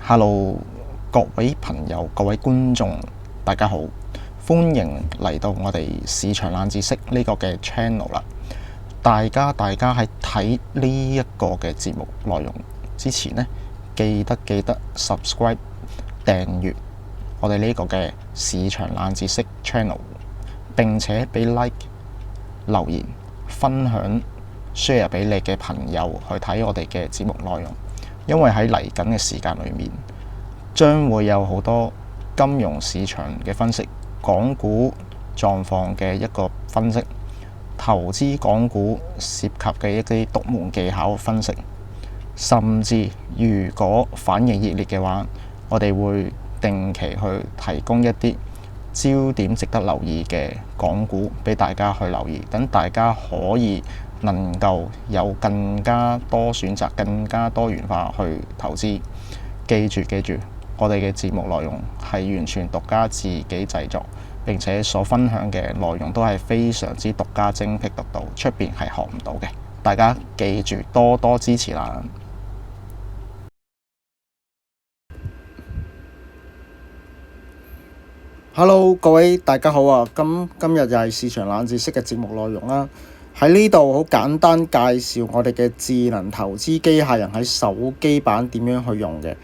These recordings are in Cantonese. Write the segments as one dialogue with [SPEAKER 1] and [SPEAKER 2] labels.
[SPEAKER 1] Hello，各位朋友、各位觀眾，大家好，歡迎嚟到我哋市場冷知識呢個嘅 channel 啦。大家喺睇呢一個嘅節目內容之前呢，記得 subscribe 訂閱我哋呢個嘅市場冷知識 channel， 並且俾 like 留言分享 share 俾你嘅朋友去睇我哋嘅節目內容。因為喺嚟緊嘅時間裏面，將會有好多金融市場嘅分析、港股狀況嘅一個分析、投資港股涉及嘅一啲獨門技巧分析，甚至如果反應熱烈嘅話，我哋會定期去提供一啲焦點值得留意嘅港股俾大家去留意，等大家可以能夠有更加多選擇、更加多元化去投資。記住，我哋嘅節目內容係完全獨家自己製作，並且所分享嘅內容都係非常之獨家、精闢獨到，出邊係學唔到嘅。大家記住多多支持啦！Hello， 各位大家好啊！今日就係市場冷知識嘅節目內容啦。喺呢度好簡單介紹我哋嘅智能投資機械人喺手機版點樣去用嘅。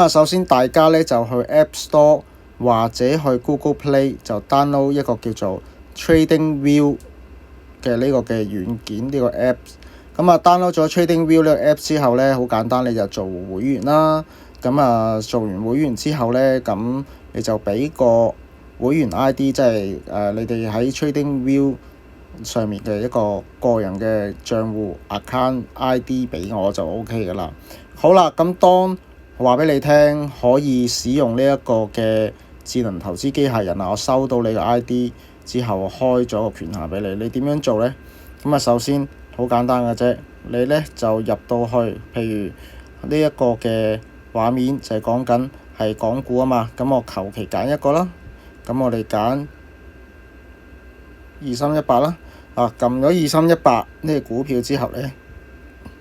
[SPEAKER 1] 首先大家咧就去 App Store 或者去 Google Play 就 download 一個叫做 TradingView 嘅呢個嘅軟件，呢個 App。download 咗 TradingView 呢個 App 之後咧，好簡單，你就做會員啦。做完會員之後咧，咁你就俾個會員 ID，即係你哋喺 TradingView 上面嘅一個個人嘅帳戶 account ID 俾我就 OK 噶啦。好啦，咁當話俾你聽可以使用呢一個嘅智能投資機械人啊，我收到你個 ID 之後開咗個權限俾你。你點樣做呢？首先好簡單嘅啫，你呢就入到去，譬如呢一個嘅畫面就係講緊係港股啊嘛，咁我求其揀一個啦。我哋揀2318啦。撳咗2318呢個股票之後呢，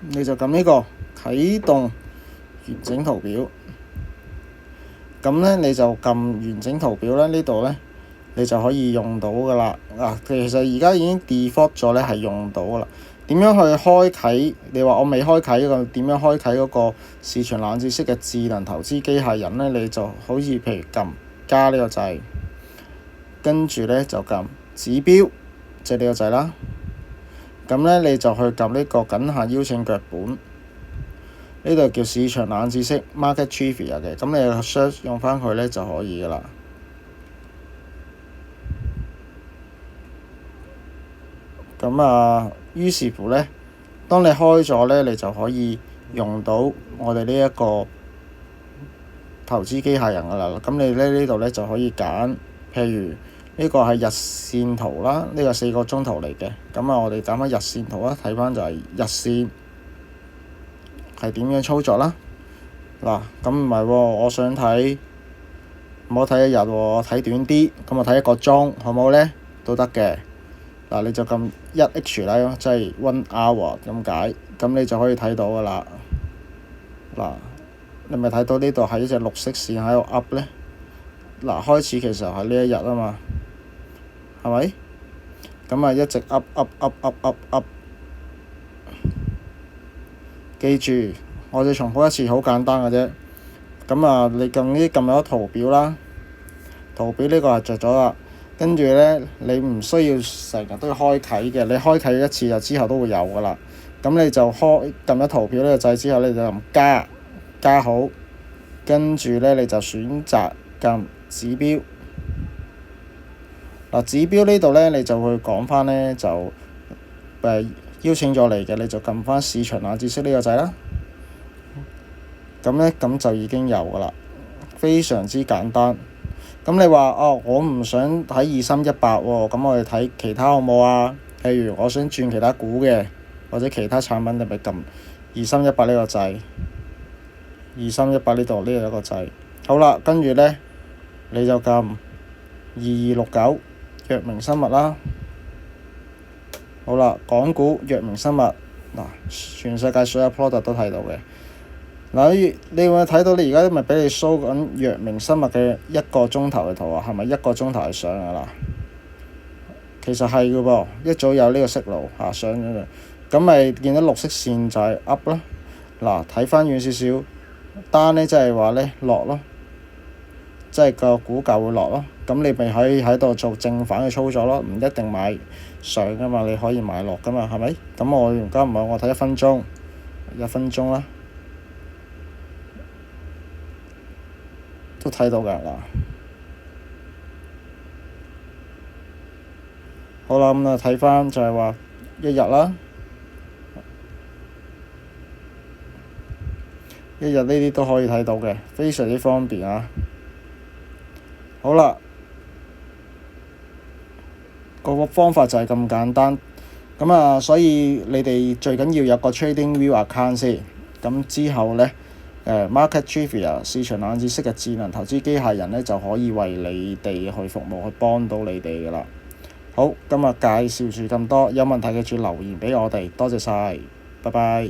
[SPEAKER 1] 你就撳呢個啟動完整圖表。你就撳完整圖表咧，呢度呢，你就可以用到噶啦。其實而家已經 default 咗呢，係用到噶啦。點樣去開啟？你話我未開啟個點樣開啟嗰個市場冷知識嘅智能投資機械人呢？你就好似譬如撳加呢個掣，跟住呢就撳指標，即係呢個掣啦。你就去撳呢個僅限邀請腳本，呢度叫市場冷知識 Market Trivia 嘅。你 search 用翻佢呢就可以噶啦。於是乎呢，當你開咗呢，你就可以用到我哋呢一個投資機械人噶啦。你呢度呢就可以揀，譬如呢個係日線圖啦，呢個4個鐘頭嚟嘅。我哋揀翻日線圖啦，睇翻就係日線係點樣操作啦。唔係喎，我想睇唔好睇一日喎，我睇短啲，我睇1個鐘，好唔好呢？都得嘅。你就撳1H 啦，即係 1 hour 咁解，你就可以睇到噶啦。你咪睇到呢度係一隻綠色線喺度 up 呢。開始其實係呢一日啊嘛，係咪？一直 up。記住，我哋重複一次，好簡單嘅啫。你撳咗圖表啦，圖表呢個係着咗啦。跟住呢，你唔需要成日都要開啟嘅，你開啟一次就之後都會有噶啦。你就撳咗圖表呢個掣之後，你就撳加好，跟住呢，你就選擇撳指標。指標呢度呢，你就會講翻呢，就邀請咗嚟嘅，你就撳翻市場冷知識呢個掣啦。咁就已經有噶啦，非常之簡單。你話我唔想睇2318喎，我哋睇其他好冇啊？譬如我想轉其他股嘅，或者其他產品，你咪撳2318呢個掣。2318呢度呢度有個掣。好啦，跟住呢，你就撳2269藥明生物啦。好啦，港股藥明生物全世界所有 product 都睇到嘅。
[SPEAKER 2] 嗱，你會睇到你而家咪俾你 show 緊藥明生物嘅1個鐘頭嘅圖啊？係咪1個鐘頭係上㗎啦？其實係㗎噃，一早有呢個息路上咗嘅，咁咪見到綠色線就係 up 咯。嗱，睇翻遠少少，單呢即係話呢落咯，即係個股價會落咯。咁你咪可以喺度做正反嘅操作咯，唔一定買上㗎嘛，你可以買落㗎嘛，係咪？咁我而家唔係我睇1分鐘啦，都睇到㗎嗱。好啦，咁啊睇翻就係話1日啦，1日呢啲都可以睇到嘅，非常之方便啊。好啦，個方法就係咁簡單。咁啊，所以你哋最緊要有個 TradingView account 先。咁之後呢，Market Trivia 市場冷知識嘅智能投資機械人呢，就可以為你哋去服務，去幫到你哋㗎啦。好，今日介紹住咁多，有問題記住留言俾我哋，多謝晒，拜拜。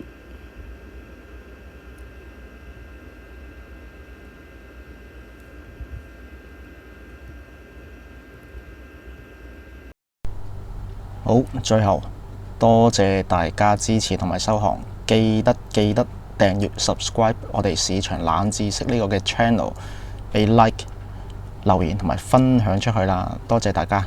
[SPEAKER 1] 好，最後多謝大家支持同埋收看，記得訂閱 subscribe 我哋市場冷知識呢個嘅 channel，俾 like 留言同埋分享出去啦，多謝大家。